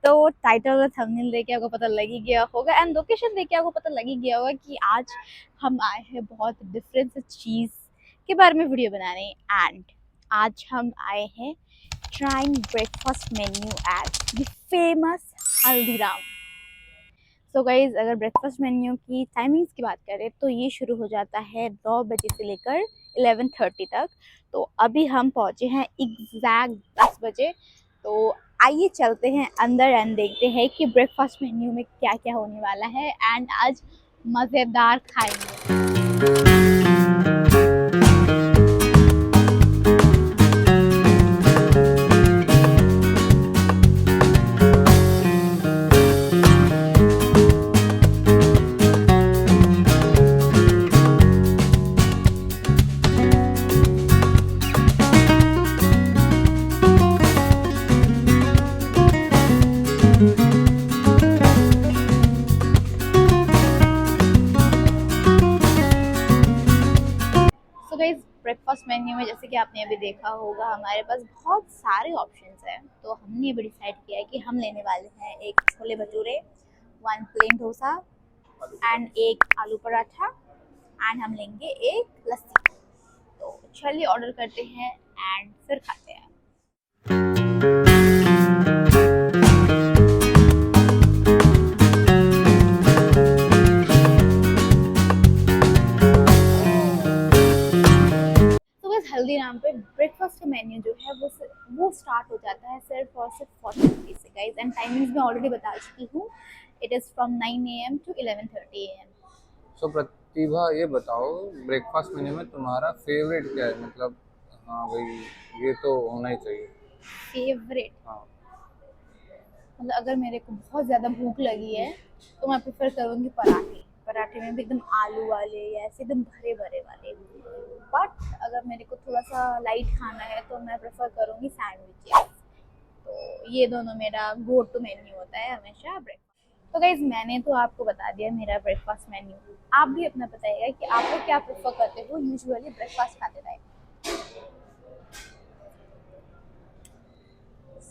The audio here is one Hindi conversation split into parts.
तो टाइटल और थंबनेल देख के आपको पता लग ही गया होगा एंड लोकेशन देख के आपको पता लग ही गया होगा कि आज हम आए हैं बहुत डिफरेंट चीज़ के बारे में वीडियो बनाने। एंड आज हम आए हैं trying breakfast menu at the famous Haldiram. So guys, अगर ब्रेकफास्ट मेन्यू की टाइमिंग्स की बात करें तो ये शुरू हो जाता है 9 बजे से लेकर 11:30 तक। तो अभी हम पहुँचे हैं एग्जैक्ट 10 बजे। तो आइए चलते हैं अंदर एंड देखते हैं कि ब्रेकफास्ट मेन्यू में क्या क्या होने वाला है एंड आज मज़ेदार खाएंगे। सो गाइस, ब्रेकफास्ट मेन्यू में जैसे कि आपने अभी देखा होगा हमारे पास बहुत सारे ऑप्शंस हैं। तो हमने ये भी डिसाइड किया है कि हम लेने वाले हैं एक छोले भटूरे, 1 प्लेन डोसा एंड एक आलू पराठा एंड हम लेंगे एक लस्सी। तो चलिए ऑर्डर करते हैं एंड फिर खाते हैं। तो बस हल्दीराम पे ब्रेकफास्ट का मेन्यू जो है वो स्टार्ट हो जाता है सिर्फ और सिर्फ 40 रुपीज़ से गाइस। एंड टाइमिंग्स मैं ऑलरेडी बता चुकी हूँ, it is from 9 AM to 11:30 AM। सो प्रतिभा, ये बताओ ब्रेकफास्ट मेन्यू में तुम्हारा फेवरेट क्या है? मतलब हाँ भाई, ये तो होना ही चाहिए। फेवरेट हाँ। मतलब अगर मेरे को बहुत ज़्यादा भूख लगी है तो मैं प्रेफर करूँगी पराठे। पराठे में भी एकदम आलू वाले या ऐसे एकदम भरे भरे वाले। बट अगर मेरे को थोड़ा सा लाइट खाना है तो मैं प्रेफर करूँगी सैंडविचेस। तो ये दोनों मेरा गो टू मेन्यू होता है हमेशा ब्रेकफास्ट। तो गाइज, मैंने तो आपको बता दिया मेरा ब्रेकफास्ट मेन्यू। आप भी अपना बताइएगा कि आप लोग क्या प्रेफर करते हो यूजुअली ब्रेकफास्ट खाते टाइम।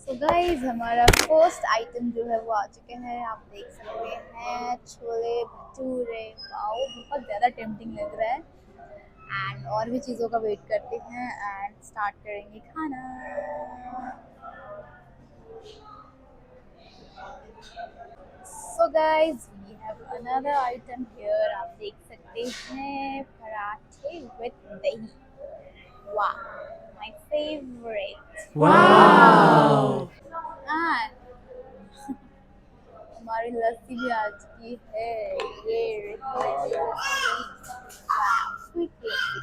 सो गाइज, हमारा फर्स्ट आइटम जो है वो आ चुके हैं। आप देख सकते हैं छोले भटूरे। वाओ, बहुत ज़्यादा टेम्पटिंग लग रहा है। एंड और भी चीज़ों का वेट करते हैं एंड स्टार्ट करेंगे खाना। So guys, we have another item here. आप देख सकते हैं पराठे विद दही। वाह, माय फेवरेट। Wow! एंड हमारी लस्सी भी आ चुकी है। ये स्वीट लस्सी।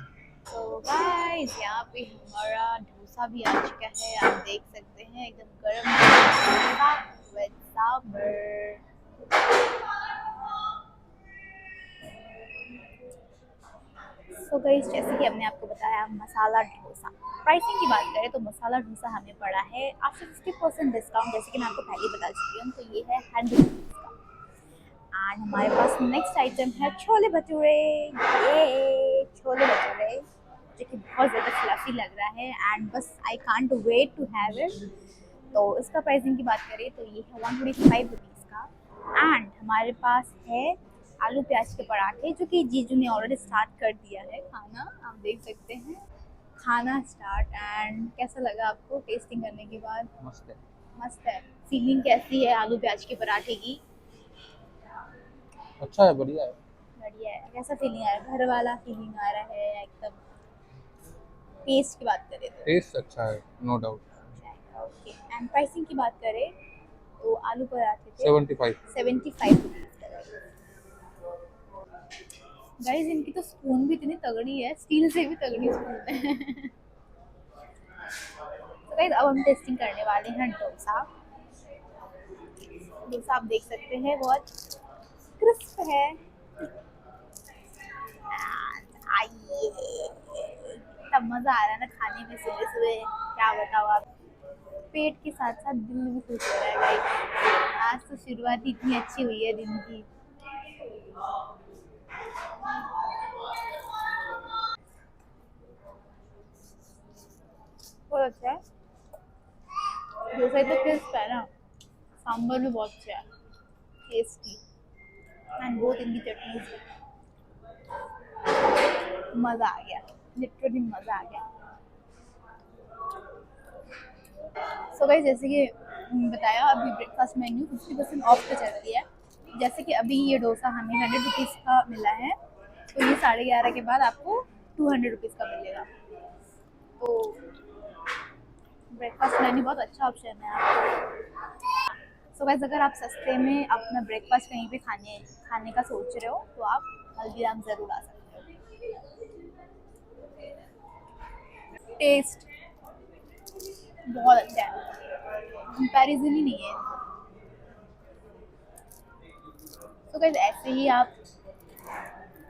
तो गाइस, यहाँ पे हमारा डोसा भी आ चुका है। आप देख सकते हैं एकदम गरम dosa with sambar. So guys, जैसे कि हमने आपको बताया मसाला डोसा प्राइसिंग की बात करें तो मसाला डोसा हमें पड़ा है आफ्टर 50% डिस्काउंट। जैसे कि मैं आपको पहले ही बता चुकी हूँ, तो ये है 100 रुपीज़ का। एंड हमारे पास नेक्स्ट आइटम है छोले भटूरे। ये छोले भटूरे जो कि बहुत ज़्यादा फ्लफी लग रहा है एंड बस I can't wait to have it. तो इसका प्राइसिंग की बात करें तो ये है 125 रुपीज़ का। एंड हमारे पास है आलू प्याज के पराठे जो कि जीजू ने ऑलरेडी स्टार्ट कर दिया है खाना। आप देख सकते हैं खाना स्टार्ट। एंड कैसा लगा आपको टेस्टिंग करने के बाद? मस्त है। मस्त है। फीलिंग कैसी है आलू प्याज के पराठे की? अच्छा है, बढ़िया है। बढ़िया है। कैसा फीलिंग आ रहा है? घर वाला फीलिंग आ रहा है या एकदम? टेस्ट की बात करें तो टेस्ट अच्छा है, no doubt. Okay. And pricing की बात करें तो आलू पराठे थे 75 रुपीज़ का। गाइस, इनकी तो स्पून भी इतनी तगड़ी है, स्टील से भी तगड़ी स्पून है। तो गाइस, अब हम टेस्टिंग करने वाले हैं डोसा। डोसा आप देख सकते हैं बहुत क्रिस्प है। आइए, तब मज़ा आ रहा है ना खाने में सुबह सुबह, क्या बताओ आप। पेट के साथ साथ दिल भी खुश हो रहा है गाइस। आज तो शुरुआत ही इतनी अच्छी हुई है दिन की। बहुत अच्छा है। डोसा इतना क्रिस्प है ना, सांबर भी बहुत अच्छा है, टेस्टी, एंड बहुत इनकी चटनी, मज़ा आ गया, लिटरली मज़ा आ गया। सो गाइस, जैसे कि बताया, अभी ब्रेकफास्ट मेन्यू 50% ऑफ पे चलती है। जैसे कि अभी ये डोसा हमें 100 रुपीज़ का मिला है, तो ये 11:30 के बाद आपको 200 रुपीज़ का मिलेगा। तो ब्रेकफास्ट मेन्यू बहुत अच्छा ऑप्शन है आपको। सो गाइस, अगर आप सस्ते में अपना ब्रेकफास्ट कहीं पे खाने का सोच रहे हो तो आप हल्दीराम ज़रूर आ सकते हो। टेस्ट बहुत अच्छा है, कंपैरिजन ही नहीं है। तो गाइस, ऐसे ही आप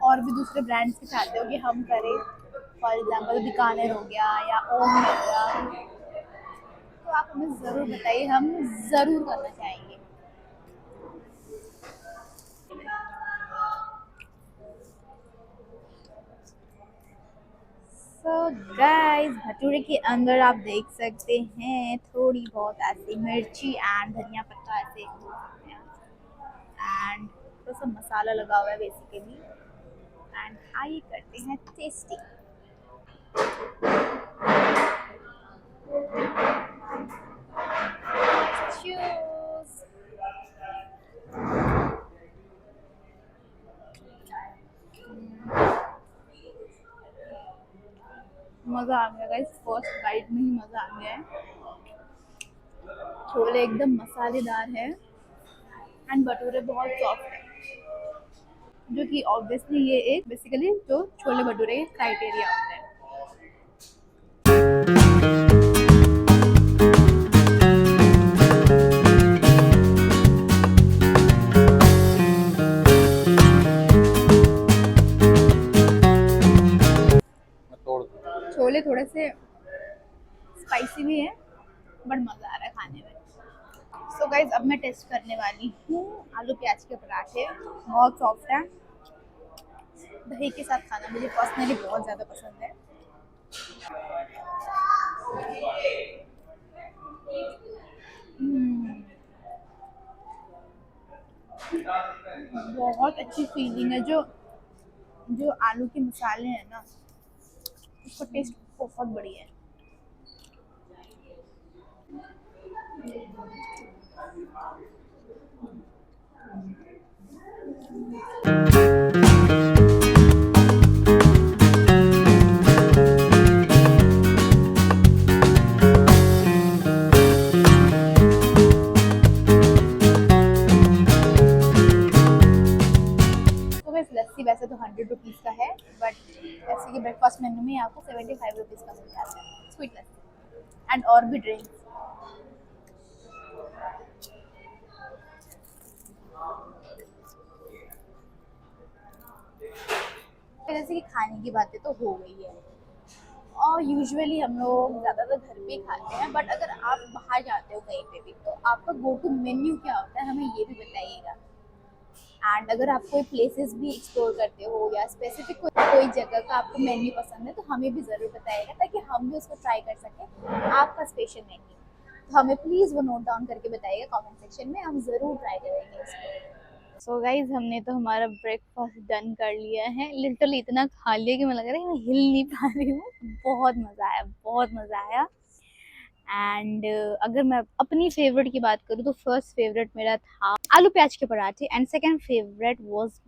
और भी दूसरे ब्रांड्स के चाहते हो कि हम करें, फॉर एग्जांपल बीकानेर हो गया या ओम हो गया, तो आप हमें ज़रूर बताइए, हम ज़रूर करना चाहेंगे। सो गाइस, भटूरे के अंदर आप देख सकते हैं थोड़ी बहुत ऐसी मिर्ची एंड धनिया पत्ता ऐसे एंड थोड़ा सा मसाला लगा हुआ है बेसिकली, एंड आइए करते हैं टेस्टी। चूज। मज़ा आ गया गाइस, फर्स्ट बाइट में ही मज़ा आ गया है। छोले एकदम मसालेदार है एंड भटूरे बहुत सॉफ्ट है, जो कि ऑब्वियसली ये एक बेसिकली जो छोले भटूरे के क्राइटेरिया होते हैं। मैं तोड़ दूँ। छोले थोड़े से स्पाइसी भी है, बट मज़ा आ रहा है खाने में। सो गाइज, अब मैं टेस्ट करने वाली हूँ आलू प्याज के पराठे। बहुत सॉफ्ट है, दही के साथ खाना मुझे पर्सनली बहुत ज़्यादा पसंद है। हम्म, बहुत अच्छी फीलिंग है। जो जो आलू के मसाले हैं ना, उसका टेस्ट बहुत बढ़िया है। तो वैसे लस्सी वैसे तो 100 रुपीज़ का है, बट ऐसे कि ब्रेकफास्ट मेन्यू में आपको 75 रुपीज़ का मिल जाता है स्वीट लस्सी, एंड और भी ड्रिंक्स। जैसे कि खाने की बातें तो हो गई है, और यूजुअली हम लोग ज़्यादातर घर पे ही खाते हैं, बट अगर आप बाहर जाते हो कहीं पे भी, तो आपका गो टू मेन्यू क्या होता है, हमें ये भी बताइएगा। एंड अगर आप कोई प्लेसेस भी एक्सप्लोर करते हो या स्पेसिफिक कोई जगह का आपको मेन्यू पसंद है, तो हमें भी ज़रूर बताइएगा, ताकि हम भी उसको ट्राई कर सकें आपका स्पेशल मेन्यू। तो हमें प्लीज़ वो नोट डाउन करके बताइएगा कमेंट सेक्शन में, हम ज़रूर ट्राई करेंगे इसको। सो गाइज, हमने तो हमारा ब्रेकफास्ट डन कर लिया है। लिटरली इतना खा लिया कि मुझे लग रहा है मैं हिल नहीं पा रही हूँ। बहुत मज़ा आया, बहुत मज़ा आया। एंड अगर मैं अपनी फेवरेट की बात करूँ, तो फर्स्ट फेवरेट मेरा था आलू प्याज के पराठे, and second favourite was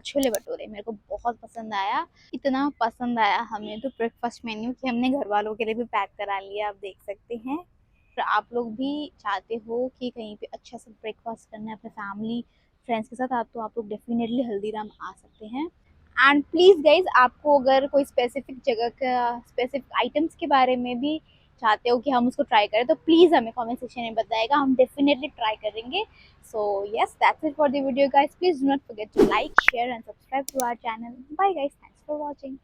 chole bhature. मेरे को बहुत पसंद आया, इतना पसंद आया हमें तो ब्रेकफास्ट मेन्यू कि हमने घर वालों के लिए भी पैक करा लिया, आप देख सकते हैं। तो आप लोग भी चाहते हो कि कहीं पे अच्छा सा ब्रेकफास्ट करना है अपने फैमिली फ्रेंड्स के साथ, आप लोग डेफिनेटली हल्दीराम आ सकते हैं। एंड प्लीज़ गाइज, आपको अगर कोई स्पेसिफिक जगह का स्पेसिफिक आइटम्स के बारे में भी चाहते हो कि हम उसको ट्राई करें, तो प्लीज़ हमें कमेंट सेक्शन में बताएगा, हम डेफिनेटली ट्राई करेंगे। So yes, that's it for the video guys. Please do not forget to like, share and subscribe to our channel. Bye guys, thanks for watching.